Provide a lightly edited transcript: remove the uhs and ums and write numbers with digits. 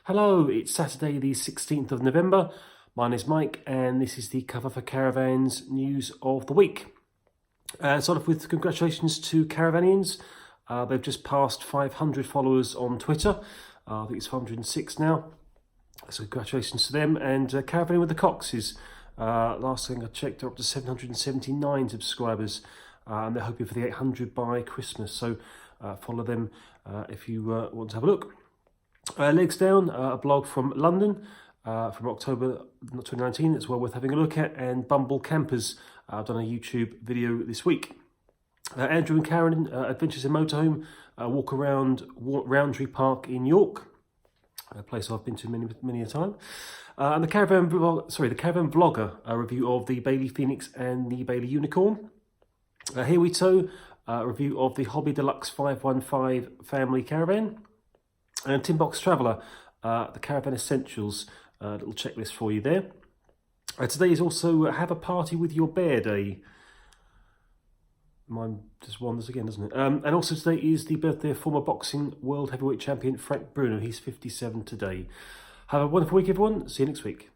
Hello, it's Saturday the 16th of November. My name is Mike and this is the cover for Caravan's News of the Week. Start off with congratulations to Caravanians. They've just passed 500 followers on Twitter. I think it's 506 now. So congratulations to them. And Caravan with the Cox is, last thing I checked, they're up to 779 subscribers. And they're hoping for the 800 by Christmas. So follow them if you want to have a look. Legs Down, a blog from London from October 2019. It's well worth having a look at. And Bumble Campers, I've done a YouTube video this week. Andrew and Karen, Adventures in Motorhome, walk around Roundtree Park in York, a place I've been to many a time. And the Caravan Vlogger, a review of the Bailey Phoenix and the Bailey Unicorn. Here We Tow, a review of the Hobby Deluxe 515 Family Caravan. And Timbox Traveller, the Caravan Essentials, little checklist for you there. Today is also Have a Party with Your Bear Day. Mine just wanders again, doesn't it? And also today is the birthday of former boxing world heavyweight champion Frank Bruno. He's 57 today. Have a wonderful week, everyone. See you next week.